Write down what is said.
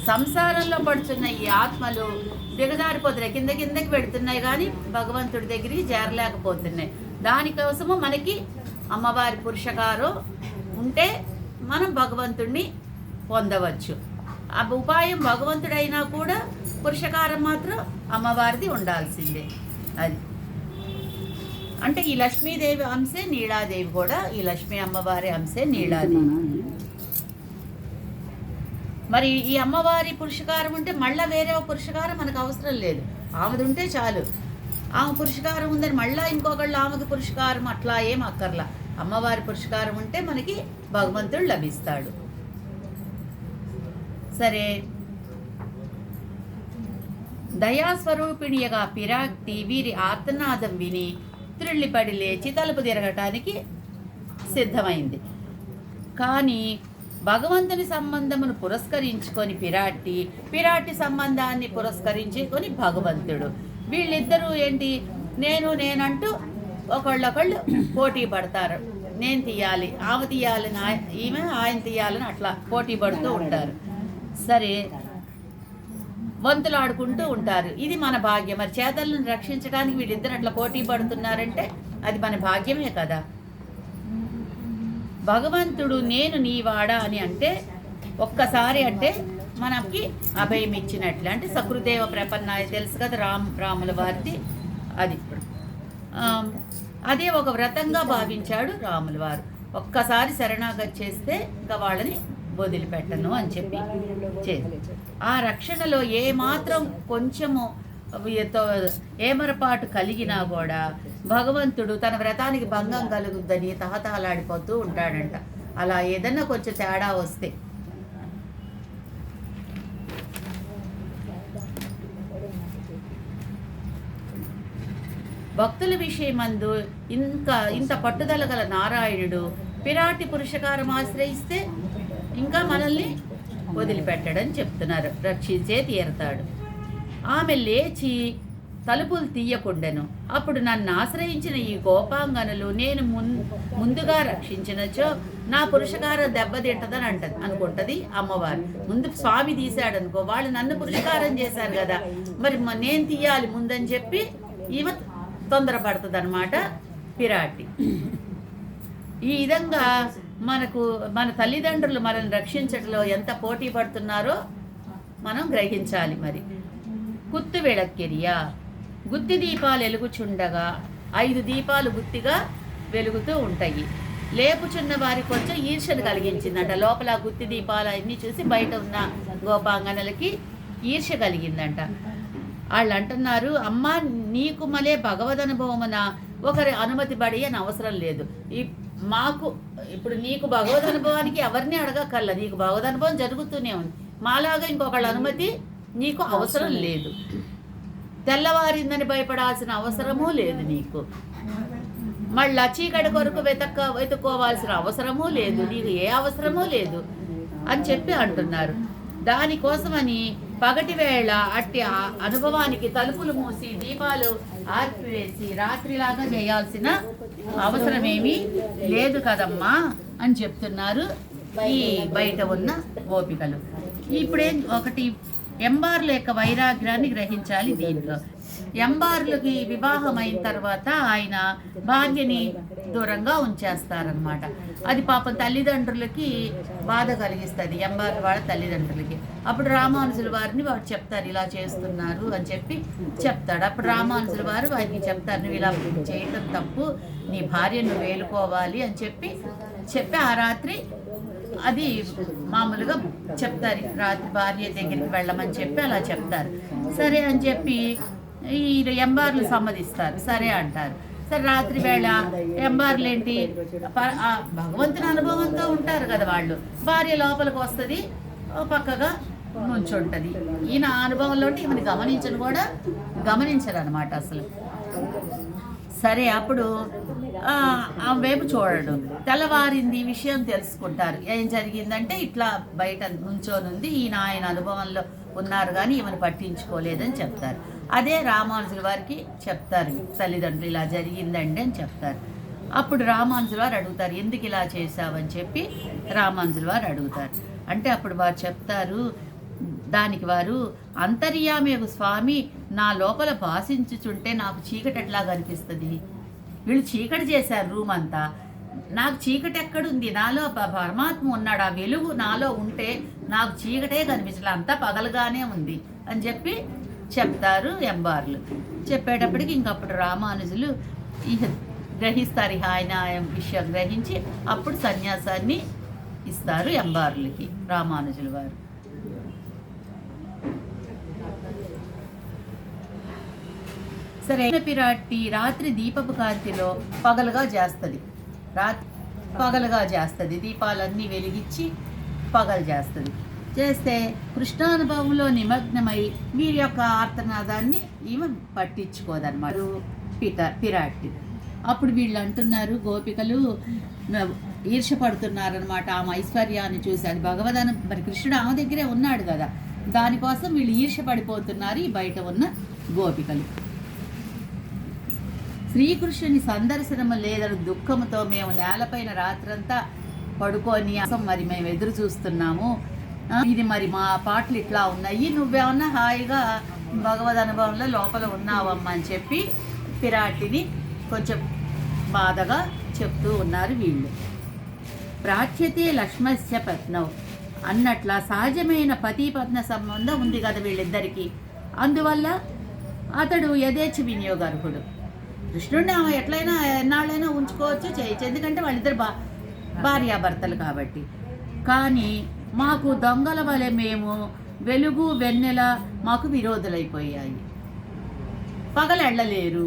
సంసారంలో పడుతున్న ఈ ఆత్మలు దిగజారిపోతున్నాయి, కిందకి పెడుతున్నాయి, కానీ భగవంతుడి దగ్గరికి చేరలేకపోతున్నాయి. దానికోసము మనకి అమ్మవారి పురుషకారం ఉంటే మనం భగవంతుడిని పొందవచ్చు. ఆ ఉపాయం భగవంతుడైనా కూడా పురుషకారం మాత్రం అమ్మవారిది ఉండాల్సిందే. అది అంటే ఈ లక్ష్మీదేవి అంశే నీలాదేవి కూడా, ఈ లక్ష్మీ అమ్మవారి అంశే నీలాదేవి. మరి ఈ అమ్మవారి పురుషకారం ఉంటే మళ్ళీ వేరే పురుషకారం మనకు అవసరం లేదు, ఆమెది ఉంటే చాలు. ఆమె పురుషకారం ఉందని మళ్ళీ ఇంకొకళ్ళు ఆమెకి పురుషకారం అట్లా ఏం అక్కర్లా. అమ్మవారి పురుషకారం ఉంటే మనకి భగవంతుడు లభిస్తాడు. సరే, దయాస్వరూపిణియగా పిరాక్తి వీరి ఆర్తనాదం విని త్రుళ్ళిపడి లేచి తలుపు తిరగటానికి సిద్ధమైంది. కానీ భగవంతుని సంబంధమును పురస్కరించుకొని పిరాటి సంబంధాన్ని పురస్కరించుకొని భగవంతుడు, వీళ్ళిద్దరూ ఏంటి నేనంటూ ఒకళ్ళొకళ్ళు పోటీ పడతారు. నేను తీయాలి, ఆమె తీయాలని, ఈమె ఆయన తీయాలని అట్లా పోటీ పడుతూ ఉంటారు. సరే, వంతులు ఆడుకుంటూ ఉంటారు. ఇది మన భాగ్యం. మరి చేతలను రక్షించడానికి వీళ్ళిద్దరు అట్లా పోటీ పడుతున్నారంటే అది మన భాగ్యమే కదా. భగవంతుడు నేను నీవాడా అని అంటే ఒక్కసారి అంటే మనకి అభయం ఇచ్చినట్లే. అంటే సకృదేవ ప్రపన్నాయ తెలుసు కదా, రాముల వారిది. అది అదే ఒక వ్రతంగా భావించాడు రాముల వారు. ఒక్కసారి శరణాగతి చేస్తే ఇంకా వాళ్ళని వదిలిపెట్టను అని చెప్పి ఆ రక్షణలో ఏమాత్రం కొంచెము ఏమరపాటు కలిగినా కూడా భగవంతుడు తన వ్రతానికి భంగం కలుగుద్దని తహతహలాడిపోతూ ఉంటాడంట. అలా ఏదన్నా కొంచెం తేడా వస్తే భక్తుల విషయమందు ఇంత పట్టుదల గల నారాయణుడు పిరాటి పురుషకారం ఆశ్రయిస్తే ఇంకా మనల్ని వదిలిపెట్టడని చెప్తున్నారు, రక్షించే తీరతాడు. ఆమె లేచి తలుపులు తీయకుండెను. అప్పుడు నన్ను ఆశ్రయించిన ఈ గోపాంగనులు నేను ముందుగా రక్షించినచో నా పురుషకారం దెబ్బతింటదని అనుకుంటుంది అమ్మవారు. ముందు స్వామి తీశాడు అనుకో, వాళ్ళు నన్ను పురుషకారం చేశారు కదా, మరి నేను తీయాలి ముందని చెప్పి ఈమె తొందరపడుతుంది అన్నమాట పిరాటి. ఈ విధంగా మన తల్లిదండ్రులు మనల్ని రక్షించడంలో ఎంత పోటీ పడుతున్నారో మనం గ్రహించాలి. మరి కుత్తు వెళక్కెరియా గుత్తి దీపాలు వెలుగుచుండగా 5 దీపాలు గుత్తిగా వెలుగుతూ ఉంటాయి. లేపుచున్న వారికి కొంచెం ఈర్ష్యను కలిగించిందంట. లోపల గుత్తి దీపాలు అన్నీ చూసి బయట ఉన్న గోపాంగనలకి ఈర్ష్య కలిగిందంట. వాళ్ళు అంటున్నారు, అమ్మ నీకు మలే భగవద్ అనుభవమున ఒకరి అనుమతి పడి అని అవసరం లేదు. ఇప్పుడు నీకు భగవద్ అనుభవానికి ఎవరిని అడగక్కర్ల, నీకు భగవద్ అనుభవం జరుగుతూనే ఉంది. మాలాగా ఇంకొకళ్ళ అనుమతి నీకు అవసరం లేదు. తెల్లవారిందని భయపడాల్సిన అవసరమూ లేదు నీకు. మళ్ళీ చీకటి కొరకు వెతుక్కోవాల్సిన అవసరమూ లేదు, నీకు ఏ అవసరమూ లేదు అని చెప్పి అంటున్నారు. దానికోసమని పగటి వేళ అట్టి అనుభవానికి తలుపులు మూసి దీపాలు ఆర్పివేసి రాత్రిలాగా చేయాల్సిన అవసరమేమీ లేదు కదమ్మా అని చెప్తున్నారు ఈ బయట ఉన్న గోపికలు. ఇప్పుడే ఒకటి ఎంబార్ల యొక్క వైరాగ్యాన్ని గ్రహించాలి. దీంట్లో ఎంబార్లకి వివాహం అయిన తర్వాత ఆయన భార్యని దూరంగా ఉంచేస్తారనమాట. అది పాపం తల్లిదండ్రులకి బాధ కలిగిస్తుంది, ఎంబార్ల వాళ్ళ తల్లిదండ్రులకి. అప్పుడు రామానుజుల వారిని వాడు చెప్తారు, ఇలా చేస్తున్నారు అని చెప్పి చెప్తాడు. అప్పుడు రామానుజుల వారు వారికి చెప్తారు, నువ్వు ఇలా చేయటం తప్పు, నీ భార్యను వేలుకోవాలి అని చెప్పి ఆ రాత్రి అది మామూలుగా చెప్తారు, రాత్రి భార్య దగ్గరికి వెళ్ళమని చెప్పి అలా చెప్తారు. సరే అని చెప్పి ఈ ఎంబార్లు సమ్మతిస్తారు, సరే అంటారు. సరే రాత్రి వేళ ఎంబార్లు ఏంటి భగవంతుని అనుభవంతో ఉంటారు కదా వాళ్ళు. భార్య లోపలికి వస్తుంది, పక్కగా నుంచుంటుంది. ఈయన అనుభవంలో ఈమెను గమనించరు అనమాట అసలు. సరే అప్పుడు ఆ వైపు చూడడు. తెల్లవారింది విషయం తెలుసుకుంటారు. ఏం జరిగిందంటే ఇట్లా బయట నుంచోనుంది, ఈయన ఆయన అనుభవంలో ఉన్నారు కానీ ఈమెను పట్టించుకోలేదని చెప్తారు. అదే రామానుజుల వారికి చెప్తారు, తల్లిదండ్రులు ఇలా జరిగిందండి అని చెప్తారు. అప్పుడు రామానుజుల వారు అడుగుతారు, ఎందుకు ఇలా చేశావని చెప్పి రామానుజుల వారు అడుగుతారు. అంటే అప్పుడు వారు చెప్తారు, దానికి వారు, అంతర్యామియగు స్వామి నా లోపల భాషించుచుంటే నాకు చీకటి ఎట్లా కనిపిస్తుంది? వీళ్ళు చీకటి చేశారు రూమ్ అంతా, నాకు చీకటి ఎక్కడుంది? నాలో పరమాత్మ ఉన్నాడు, ఆ వెలుగు నాలో ఉంటే నాకు చీకటే కనిపించలే, అంతా పగలుగానే ఉంది అని చెప్పి చెప్తారు ఎంబార్లు. చెప్పేటప్పటికి ఇంకప్పుడు రామానుజులు గ్రహిస్తారు, ఆయన విషయం గ్రహించి అప్పుడు సన్యాసాన్ని ఇస్తారు ఎంబార్లకి రామానుజుల వారు. సరే, పిరాట్టి రాత్రి దీపపు కాంతిలో పగలుగా చేస్తుంది, పగలుగా చేస్తుంది, దీపాలన్నీ వెలిగించి పగలు చేస్తుంది. చేస్తే కృష్ణానుభవంలో నిమగ్నమై వీరి యొక్క ఆర్తనాదాన్ని ఈమె పట్టించుకోదన్నమాట పిరాట్టి. అప్పుడు వీళ్ళు అంటున్నారు, గోపికలు ఈర్షపడుతున్నారనమాట ఆమె ఐశ్వర్యాన్ని చూసి. అది భగవదను, మరి కృష్ణుడు ఆమె దగ్గరే ఉన్నాడు కదా, దానికోసం వీళ్ళు ఈర్షపడిపోతున్నారు ఈ బయట ఉన్న గోపికలు. శ్రీకృష్ణుని సందర్శనము లేదని దుఃఖంతో మేము నేలపైన రాత్రంతా పడుకొని మరి మేము ఎదురు చూస్తున్నాము. ఇది మరి మా పాటలు ఇట్లా ఉన్నాయి, నువ్వేమన్నా హాయిగా భగవద్ అనుభవంలో లోపల ఉన్నావమ్మా అని చెప్పి పిరాటిని కొంచెం బాధగా చెప్తూ ఉన్నారు వీళ్ళు. ప్రాచ్యతే లక్ష్మస్య పత్నవ్ అన్నట్ల సహజమైన పతి పత్న సంబంధం ఉంది కదా వీళ్ళిద్దరికీ. అందువల్ల అతడు యథేచ్ఛ వినియోగార్హుడు. కృష్ణుడిని ఆమె ఎట్లయినా ఎన్నాళ్ళైనా ఉంచుకోవచ్చు, చేయొచ్చు, ఎందుకంటే వాళ్ళిద్దరు భార్యాభర్తలు కాబట్టి. కానీ మాకు దొంగల వలె మేము వెలుగు వెన్నెల మాకు విరోధులైపోయాయి, పగలెళ్ళలేరు.